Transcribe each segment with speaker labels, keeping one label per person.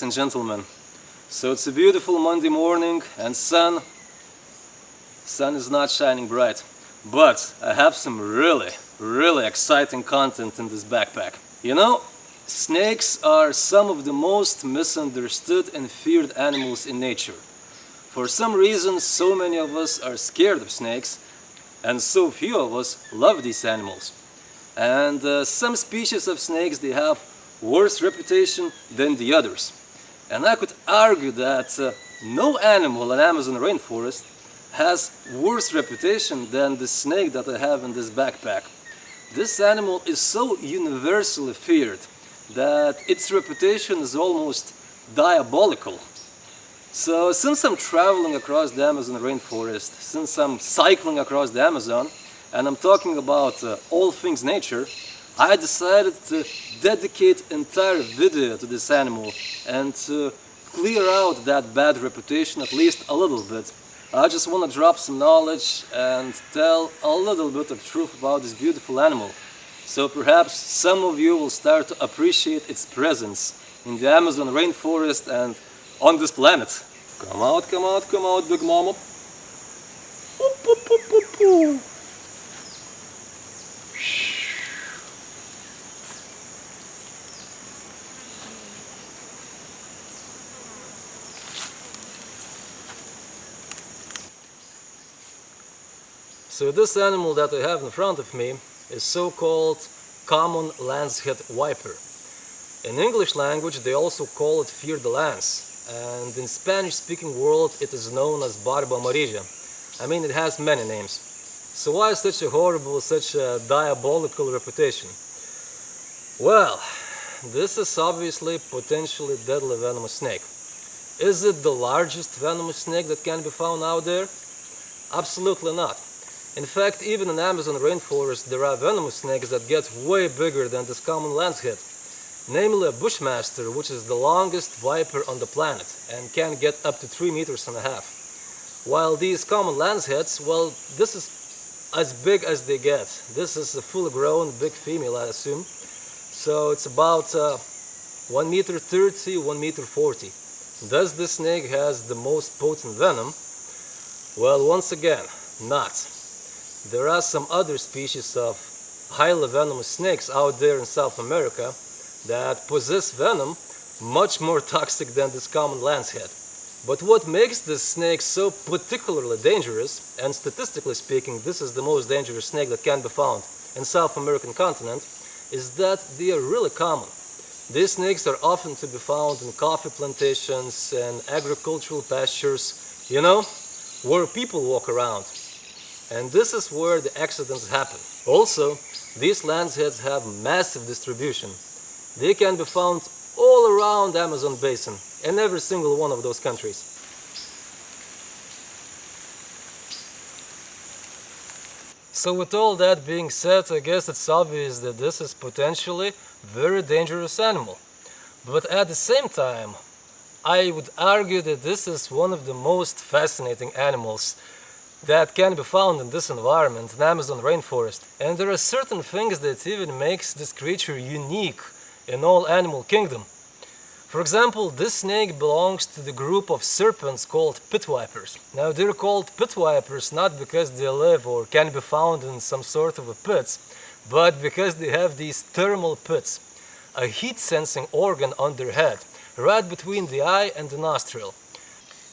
Speaker 1: ladies and gentlemen. So it's a beautiful Monday morning and sun is not shining bright. But I have some really exciting content in this backpack. You know, snakes are some of the most misunderstood and feared animals in nature. For some reason, so many of us are scared of snakes, and so few of us love these animals. And some species of snakes, they have worse reputation than the others. And I could argue that no animal in Amazon rainforest has worse reputation than the snake that I have in this backpack. This animal is so universally feared that its reputation is almost diabolical. So since I'm traveling across the Amazon rainforest, since I'm cycling across the Amazon, and I'm talking about all things nature, I decided to dedicate entire video to this animal and to clear out that bad reputation at least a little bit. I just want to drop some knowledge and tell a little bit of truth about this beautiful animal. So perhaps some of you will start to appreciate its presence in the Amazon rainforest and on this planet. Come out, big mama. So this animal that I have in front of me is so-called common Lancehead viper. In English language they also call it Fer-de-lance, and in Spanish-speaking world it is known as Barba Amarilla. I mean, it has many names. So why such a horrible, such a diabolical reputation? Well, this is obviously potentially deadly venomous snake. Is it the largest venomous snake that can be found out there? Absolutely not. In fact, even in Amazon rainforest there are venomous snakes that get way bigger than this common lancehead. Namely a bushmaster, which is the longest viper on the planet and can get up to 3.5 meters. While these common lanceheads, well, this is as big as they get. This is a full grown big female, I assume. So it's about 1.30 meters, 1.40 meters. Does this snake has the most potent venom? Well, once again, not. There are some other species of highly venomous snakes out there in South America that possess venom much more toxic than this common lancehead. But what makes this snake so particularly dangerous, and statistically speaking this is the most dangerous snake that can be found in South American continent, is that they are really common. These snakes are often to be found in coffee plantations and agricultural pastures, you know, where people walk around. And this is where the accidents happen. Also, these lanceheads have massive distribution. They can be found all around Amazon basin, in every single one of those countries. So with all that being said, I guess it's obvious that this is potentially very dangerous animal. But at the same time, I would argue that this is one of the most fascinating animals that can be found in this environment, in Amazon rainforest. And there are certain things that even makes this creature unique in all animal kingdom. For example, this snake belongs to the group of serpents called pit vipers. Now they're called pit vipers not because they live or can be found in some sort of a pits, but because they have these thermal pits, a heat sensing organ on their head, right between the eye and the nostril.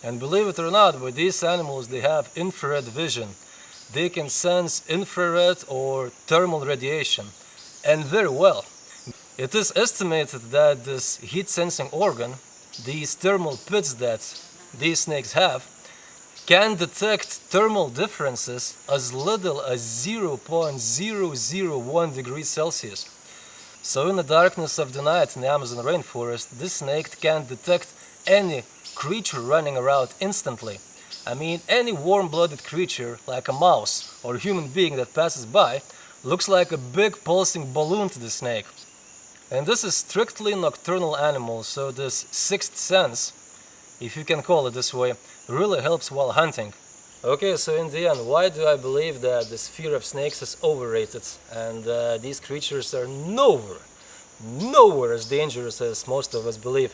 Speaker 1: And believe it or not, with these animals they have infrared vision. They can sense infrared or thermal radiation, and very well. It is estimated that this heat sensing organ, these thermal pits that these snakes have, can detect thermal differences as little as 0.001 degrees Celsius. So in the darkness of the night in the Amazon rainforest, this snake can detect any creature running around instantly. I mean, any warm-blooded creature like a mouse or human being that passes by looks like a big pulsing balloon to the snake. And this is strictly nocturnal animal, so this sixth sense, if you can call it this way, really helps while hunting. Okay, so in the end, why do I believe that this fear of snakes is overrated and these creatures are nowhere as dangerous as most of us believe?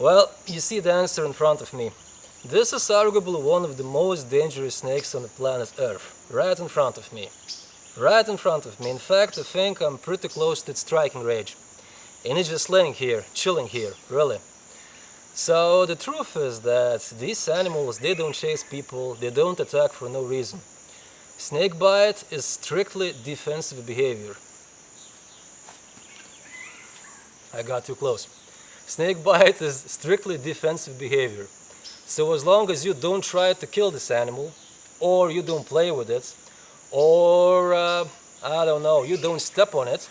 Speaker 1: Well, you see the answer in front of me. This is arguably one of the most dangerous snakes on the planet Earth, right in front of me. Right in front of me. In fact, I think I'm pretty close to its striking range. And it's just laying here, chilling here, really. So the truth is that these animals, they don't chase people, they don't attack for no reason. Snakebite is strictly defensive behavior. I got too close. Snakebite is strictly defensive behavior. So as long as you don't try to kill this animal, or you don't play with it, or I don't know, you don't step on it,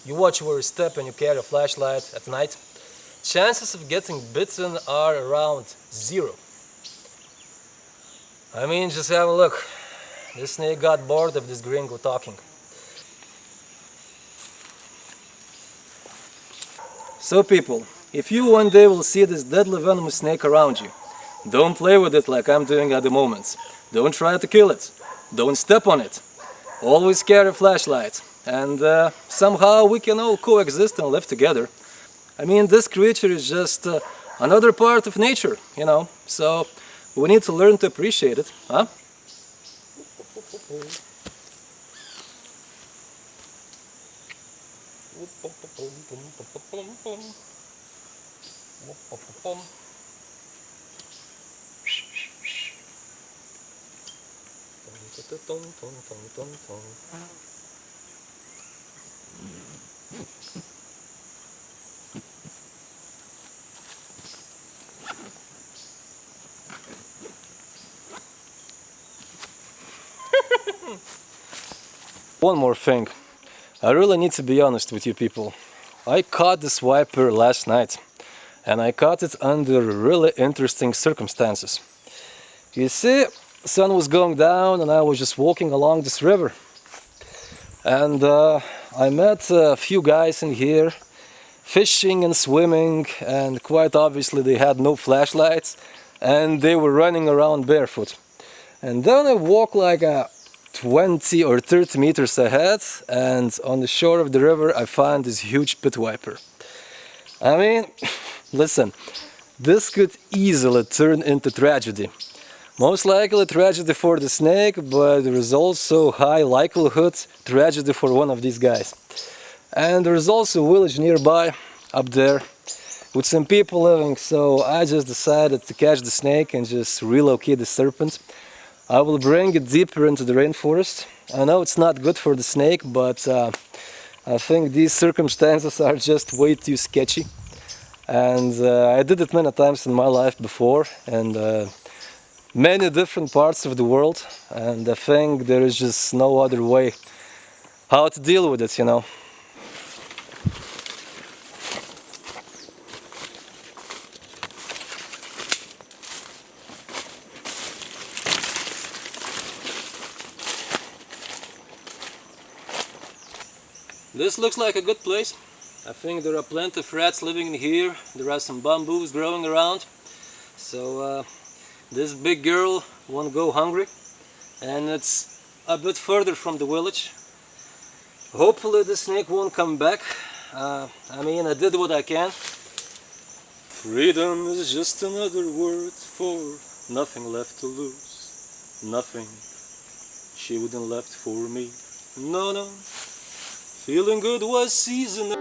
Speaker 1: you watch where you step and you carry a flashlight at night, chances of getting bitten are around 0. I mean, just have a look. This snake got bored of this gringo talking. So people, if you one day will see this deadly venomous snake around you, don't play with it like I'm doing at the moment. Don't try to kill it. Don't step on it. Always carry a flashlight. And somehow we can all coexist and live together. I mean, this creature is just another part of nature, you know. So we need to learn to appreciate it, huh? One more thing. I really need to be honest with you people. I caught this viper last night, and I caught it under really interesting circumstances. You see, sun was going down and I was just walking along this river. And I met a few guys in here fishing and swimming, and quite obviously they had no flashlights and they were running around barefoot. And then I walked like 20 or 30 meters ahead, and on the shore of the river I found this huge pit viper. I mean, listen, this could easily turn into tragedy. Most likely tragedy for the snake, but there is also high likelihood tragedy for one of these guys. And there is also a village nearby, up there, with some people living, so I just decided to catch the snake and just relocate the serpent. I will bring it deeper into the rainforest. I know it's not good for the snake, but I think these circumstances are just way too sketchy. And I did it many times in my life before, and many different parts of the world, and I think there is just no other way how to deal with it, you know. This looks like a good place. I think there are plenty of rats living in here. There are some bamboos growing around. So this big girl won't go hungry. And it's a bit further from the village. Hopefully the snake won't come back. I mean, I did what I can. Freedom is just another word for nothing left to lose. Nothing she wouldn't left for me. No, no. Feeling good was seasonal.